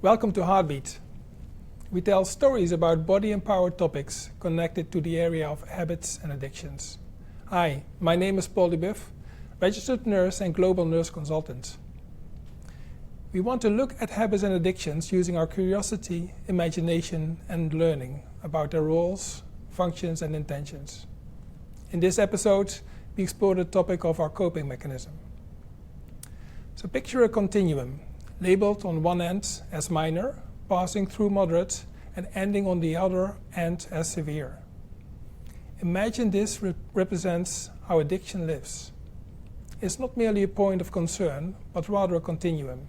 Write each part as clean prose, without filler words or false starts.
Welcome to Heartbeat. We tell stories about body-empowered topics connected to the area of habits and addictions. Hi, my name is Paul Dubuff, registered nurse and global nurse consultant. We want to look at habits and addictions using our curiosity, imagination, and learning about their roles, functions, and intentions. In this episode, we explore the topic of our coping mechanism. So picture a continuum, labeled on one end as minor, passing through moderate, and ending on the other end as severe. Imagine this represents how addiction lives. It's not merely a point of concern, but rather a continuum,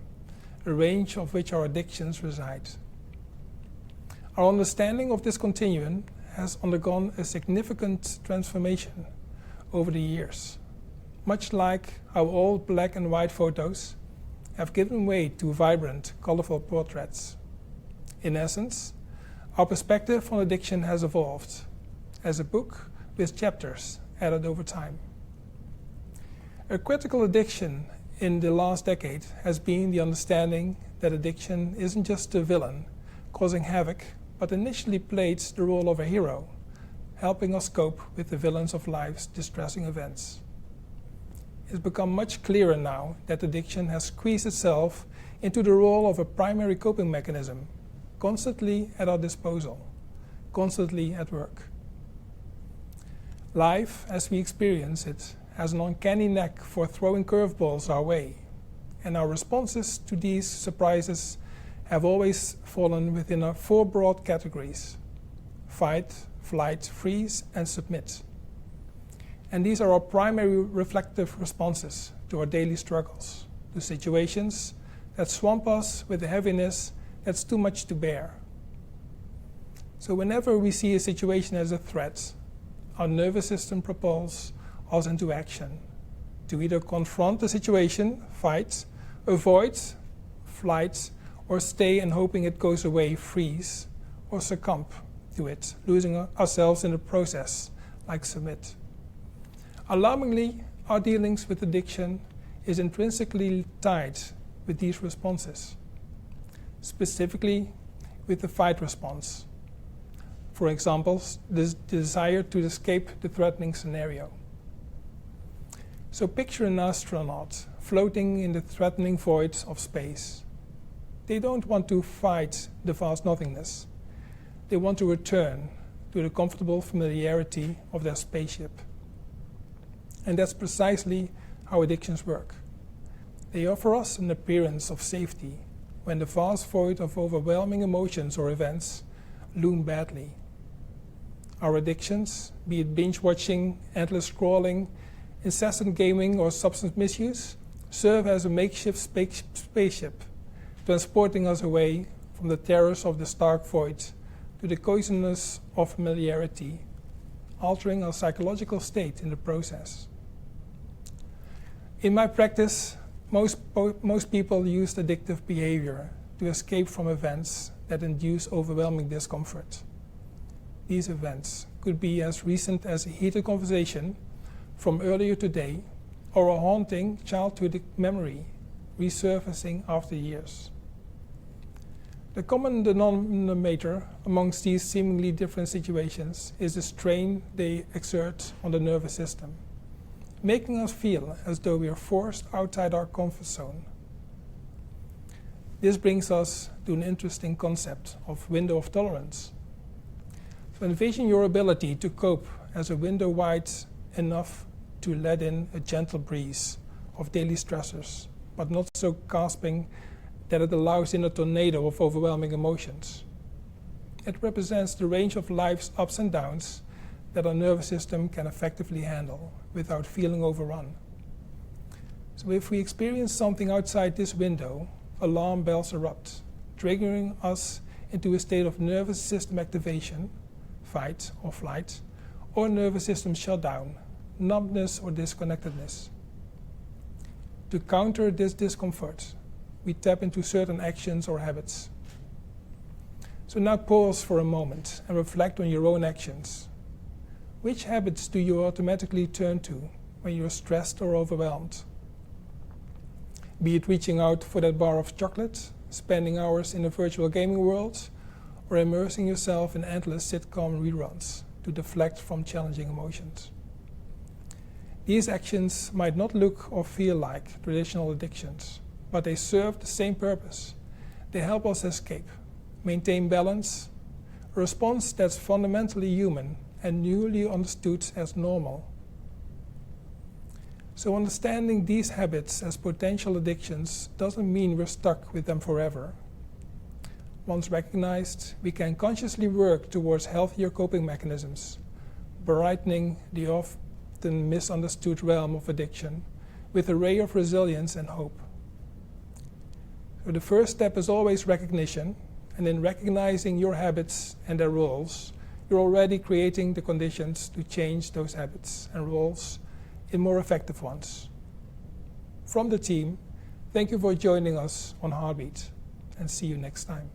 a range of which our addictions reside. Our understanding of this continuum has undergone a significant transformation over the years, much like how old black and white photos have given way to vibrant, colorful portraits. In essence, our perspective on addiction has evolved as a book with chapters added over time. A critical addiction in the last decade has been the understanding that addiction isn't just a villain causing havoc, but initially played the role of a hero, helping us cope with the villains of life's distressing events. It's become much clearer now that addiction has squeezed itself into the role of a primary coping mechanism, constantly at our disposal, constantly at work. Life, as we experience it, has an uncanny knack for throwing curveballs our way, and our responses to these surprises have always fallen within our four broad categories: fight, flight, freeze, and submit. And these are our primary reflective responses to our daily struggles, to situations that swamp us with a heaviness that's too much to bear. So whenever we see a situation as a threat, our nervous system propels us into action to either confront the situation, fight, avoid, flight, or stay and hoping it goes away, freeze, or succumb to it, losing ourselves in the process, like submit. Alarmingly, our dealings with addiction is intrinsically tied with these responses, specifically with the fight response. For example, the desire to escape the threatening scenario. So picture an astronaut floating in the threatening void of space. They don't want to fight the vast nothingness. They want to return to the comfortable familiarity of their spaceship. And that's precisely how addictions work. They offer us an appearance of safety when the vast void of overwhelming emotions or events loom badly. Our addictions, be it binge watching, endless scrolling, incessant gaming, or substance misuse, serve as a makeshift spaceship, transporting us away from the terrors of the stark void to the coziness of familiarity, altering our psychological state in the process. In my practice, most people use addictive behavior to escape from events that induce overwhelming discomfort. These events could be as recent as a heated conversation from earlier today, or a haunting childhood memory resurfacing after years. The common denominator amongst these seemingly different situations is the strain they exert on the nervous system, making us feel as though we are forced outside our comfort zone. This brings us to an interesting concept of window of tolerance. So envision your ability to cope as a window wide enough to let in a gentle breeze of daily stressors, but not so gasping that it allows in a tornado of overwhelming emotions. It represents the range of life's ups and downs that our nervous system can effectively handle without feeling overrun. So if we experience something outside this window, alarm bells erupt, triggering us into a state of nervous system activation, fight or flight, or nervous system shutdown, numbness or disconnectedness. To counter this discomfort, we tap into certain actions or habits. So now pause for a moment and reflect on your own actions. Which habits do you automatically turn to when you're stressed or overwhelmed? Be it reaching out for that bar of chocolate, spending hours in a virtual gaming world, or immersing yourself in endless sitcom reruns to deflect from challenging emotions. These actions might not look or feel like traditional addictions, but they serve the same purpose. They help us escape, maintain balance, a response that's fundamentally human and newly understood as normal. So understanding these habits as potential addictions doesn't mean we're stuck with them forever. Once recognized, we can consciously work towards healthier coping mechanisms, brightening the often misunderstood realm of addiction with a ray of resilience and hope. So the first step is always recognition, and in recognizing your habits and their roles, you're already creating the conditions to change those habits and roles in more effective ones. From the team, thank you for joining us on Heartbeat, and see you next time.